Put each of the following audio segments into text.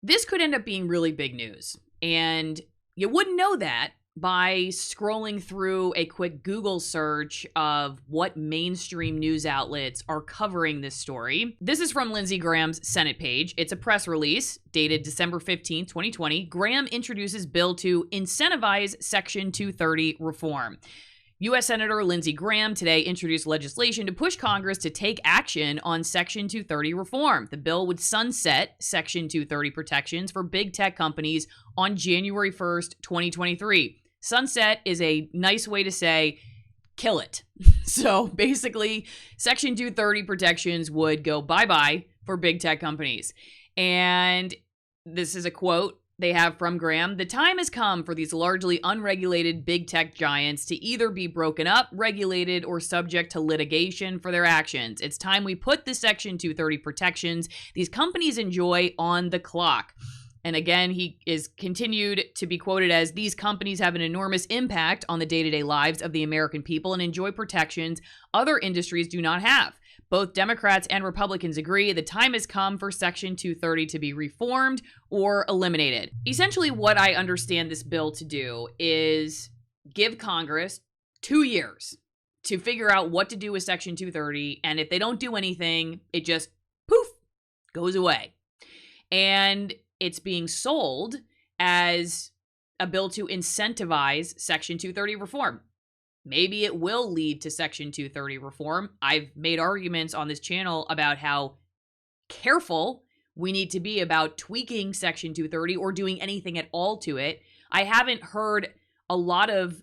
This could end up being really big news, and you wouldn't know that by scrolling through a quick Google search of what mainstream news outlets are covering this story. This is from Lindsey Graham's Senate page. It's a press release dated December 15, 2020. Graham introduces bill to incentivize Section 230 reform. U.S. Senator Lindsey Graham today introduced legislation to push Congress to take action on Section 230 reform. The bill would sunset Section 230 protections for big tech companies on January 1st, 2023. Sunset is a nice way to say kill it. So basically, Section 230 protections would go bye-bye for big tech companies. And this is a quote they have from Graham. The time has come for these largely unregulated big tech giants to either be broken up, regulated, or subject to litigation for their actions. It's time we put the Section 230 protections these companies enjoy on the clock. And again, he is continued to be quoted as, these companies have an enormous impact on the day-to-day lives of the American people and enjoy protections other industries do not have. Both Democrats and Republicans agree the time has come for Section 230 to be reformed or eliminated. Essentially, what I understand this bill to do is give Congress 2 years to figure out what to do with Section 230, and if they don't do anything, it just, poof, goes away. And it's being sold as a bill to incentivize Section 230 reform. Maybe it will lead to Section 230 reform. I've made arguments on this channel about how careful we need to be about tweaking Section 230 or doing anything at all to it. I haven't heard a lot of,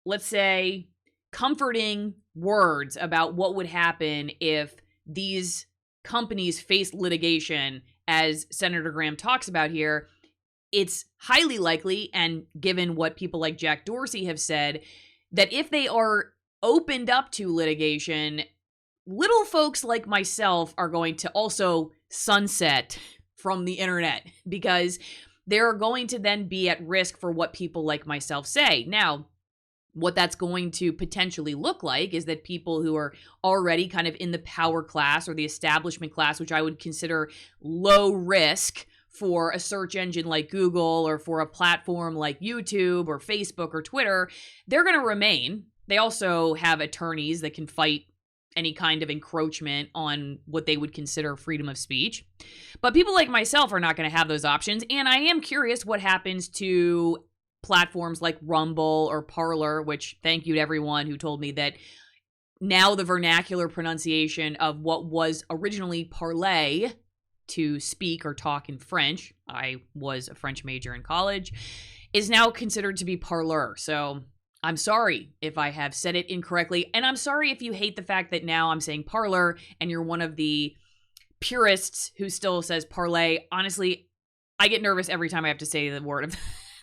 let's say, comforting words about what would happen if these companies faced litigation, as Senator Graham talks about here. It's highly likely, and given what people like Jack Dorsey have said, that if they are opened up to litigation, little folks like myself are going to also sunset from the internet, because they're going to then be at risk for what people like myself say. Now, what that's going to potentially look like is that people who are already kind of in the power class or the establishment class, which I would consider low risk for a search engine like Google or for a platform like YouTube or Facebook or Twitter, they're going to remain. They also have attorneys that can fight any kind of encroachment on what they would consider freedom of speech. But people like myself are not going to have those options. And I am curious what happens to platforms like Rumble or Parler, which, thank you to everyone who told me that now the vernacular pronunciation of what was originally parler, to speak or talk in French, I was a French major in college, is now considered to be parleur. So I'm sorry if I have said it incorrectly, and I'm sorry if you hate the fact that now I'm saying parlor and you're one of the purists who still says parlay. Honestly, I get nervous every time I have to say the word of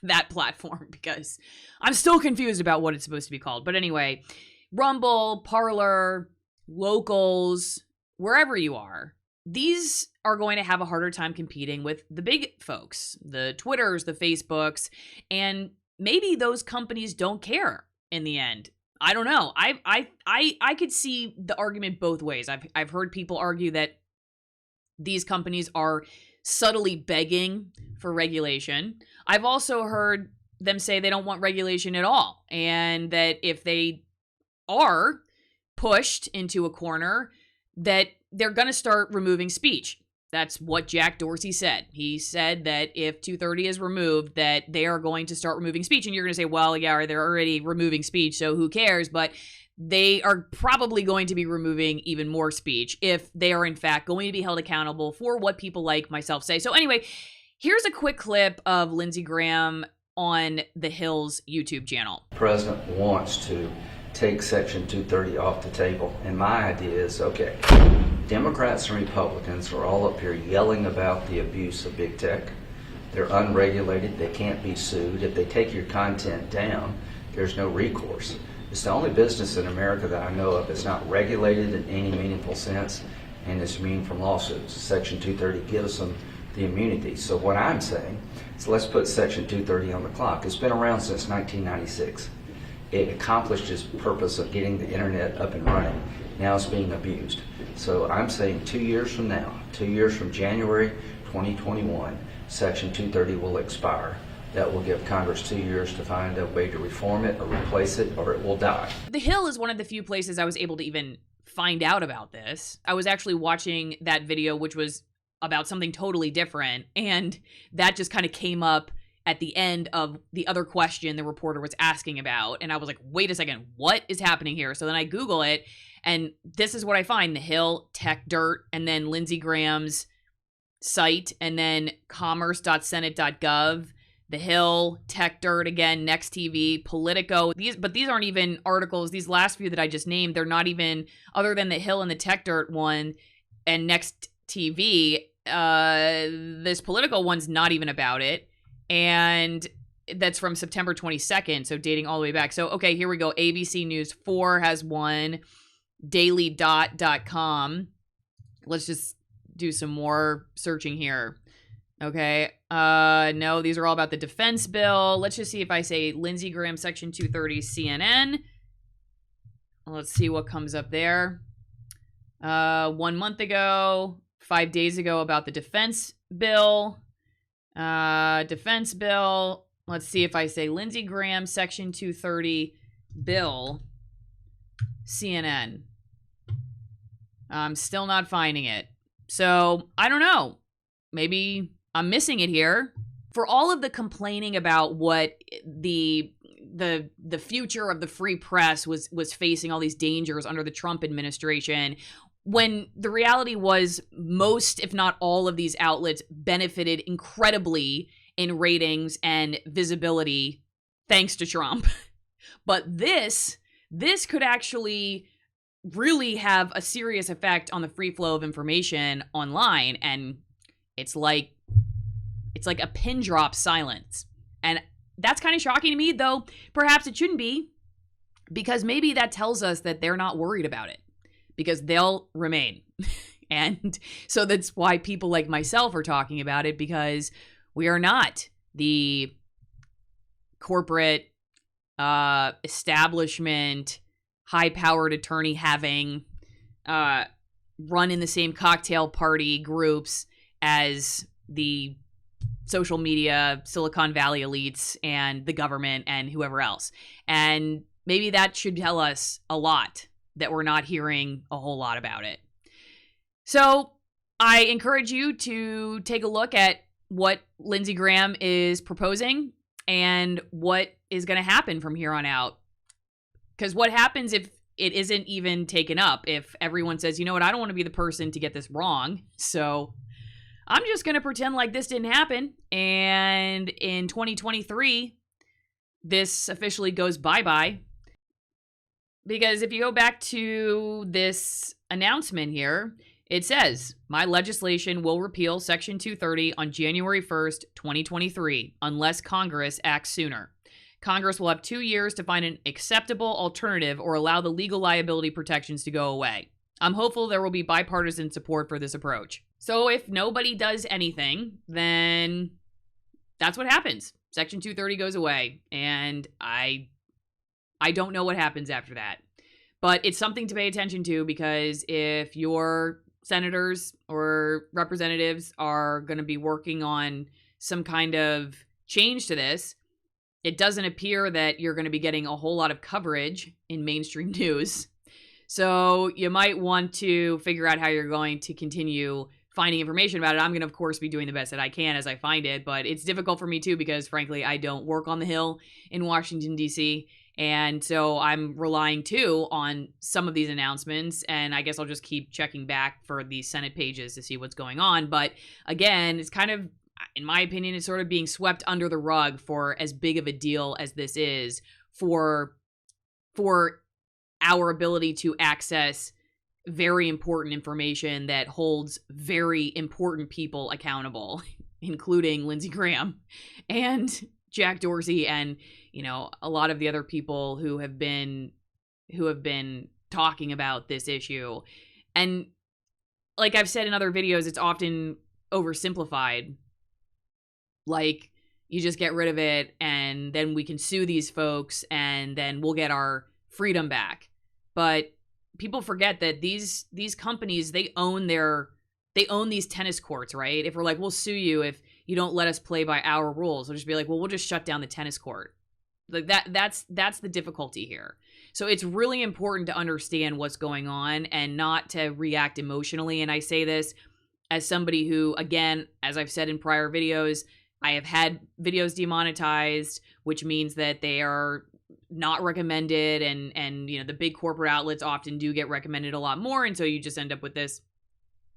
that platform because I'm still confused about what it's supposed to be called. But anyway, Rumble, Parler, Locals, wherever you are, these are going to have a harder time competing with the big folks, the Twitters, the Facebooks, and maybe those companies don't care in the end. I don't know. I could see the argument both ways. I've heard people argue that these companies are subtly begging for regulation. I've also heard them say they don't want regulation at all, and that if they are pushed into a corner, that they're going to start removing speech. That's what Jack Dorsey said. He said that if 230 is removed, that they are going to start removing speech. And you're going to say, well, yeah, they're already removing speech, so who cares? But they are probably going to be removing even more speech if they are, in fact, going to be held accountable for what people like myself say. So anyway, here's a quick clip of Lindsey Graham on the Hill's YouTube channel. The president wants to take Section 230 off the table. And my idea is, okay, Democrats and Republicans are all up here yelling about the abuse of big tech. They're unregulated. They can't be sued. If they take your content down, there's no recourse. It's the only business in America that I know of that's not regulated in any meaningful sense and is immune from lawsuits. Section 230 gives them the immunity. So what I'm saying is let's put Section 230 on the clock. It's been around since 1996. It accomplished its purpose of getting the internet up and running. Now it's being abused. So I'm saying 2 years from now, 2 years from January 2021, Section 230 will expire. That will give Congress 2 years to find a way to reform it or replace it, or it will die. The Hill is one of the few places I was able to even find out about this. I was actually watching that video, which was about something totally different, and that just kind of came up at the end of the other question the reporter was asking about, and I was like, wait a second, what is happening here? So then I Google it, and this is what I find: The Hill, Tech Dirt, and then Lindsey Graham's site, and then commerce.senate.gov, The Hill, Tech Dirt again, Next TV, Politico. These aren't even articles. These last few that I just named, they're not even, other than The Hill and the Tech Dirt one and Next TV, this Politico one's not even about it. And that's from September 22nd, so dating all the way back. So, okay, here we go. ABC News 4 has one. dailydot.com. Let's just do some more searching here. Okay. No, these are all about the defense bill. Let's just see if I say Lindsey Graham, Section 230, CNN. Let's see what comes up there. 1 month ago, 5 days ago, about the defense bill. Defense bill. Let's see if I say Lindsey Graham, Section 230, bill, CNN. I'm still not finding it. So, I don't know. Maybe I'm missing it here. For all of the complaining about what the future of the free press was facing, all these dangers under the Trump administration, when the reality was most, if not all, of these outlets benefited incredibly in ratings and visibility thanks to Trump. But this could actually really have a serious effect on the free flow of information online, and it's like a pin drop silence. And that's kind of shocking to me, though perhaps it shouldn't be, because maybe that tells us that they're not worried about it, because they'll remain. And so that's why people like myself are talking about it, because we are not the corporate establishment, high-powered attorney having run in the same cocktail party groups as the social media, Silicon Valley elites and the government and whoever else. And maybe that should tell us a lot, that we're not hearing a whole lot about it. So I encourage you to take a look at what Lindsey Graham is proposing and what is going to happen from here on out. Because what happens if it isn't even taken up? If everyone says, you know what, I don't want to be the person to get this wrong, so I'm just going to pretend like this didn't happen. And in 2023, this officially goes bye-bye. Because if you go back to this announcement here, it says, my legislation will repeal Section 230 on January 1st, 2023, unless Congress acts sooner. Congress will have 2 years to find an acceptable alternative or allow the legal liability protections to go away. I'm hopeful there will be bipartisan support for this approach. So if nobody does anything, then that's what happens. Section 230 goes away, and I don't know what happens after that. But it's something to pay attention to, because if your senators or representatives are going to be working on some kind of change to this, it doesn't appear that you're going to be getting a whole lot of coverage in mainstream news. So you might want to figure out how you're going to continue finding information about it. I'm going to, of course, be doing the best that I can as I find it, but it's difficult for me too, because frankly, I don't work on the Hill in Washington, D.C., and so I'm relying too on some of these announcements, and I guess I'll just keep checking back for these Senate pages to see what's going on. But again, it's kind of, in my opinion, it's sort of being swept under the rug for as big of a deal as this is for our ability to access very important information that holds very important people accountable, including Lindsey Graham and Jack Dorsey and, you know, a lot of the other people who have been talking about this issue. And like I've said in other videos, it's often oversimplified. Like, you just get rid of it and then we can sue these folks and then we'll get our freedom back. But people forget that these companies, they own their they own these tennis courts, right? If we're like, we'll sue you if you don't let us play by our rules, they'll just be like, well, we'll just shut down the tennis court. Like that's the difficulty here. So it's really important to understand what's going on and not to react emotionally. And I say this as somebody who, again, as I've said in prior videos, I have had videos demonetized, which means that they are not recommended, and you know, the big corporate outlets often do get recommended a lot more, and so you just end up with this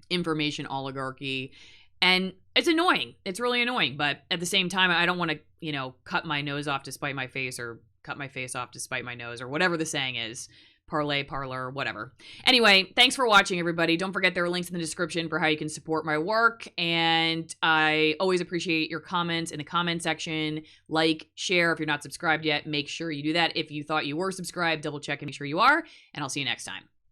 information oligarchy. And it's annoying. It's really annoying. But at the same time, I don't want to, you know, cut my nose off to spite my face, or cut my face off to spite my nose, or whatever the saying is. Parlay, parlor, whatever. Anyway, thanks for watching, everybody. Don't forget there are links in the description for how you can support my work. And I always appreciate your comments in the comment section. Like, share. If you're not subscribed yet, make sure you do that. If you thought you were subscribed, double check and make sure you are. And I'll see you next time.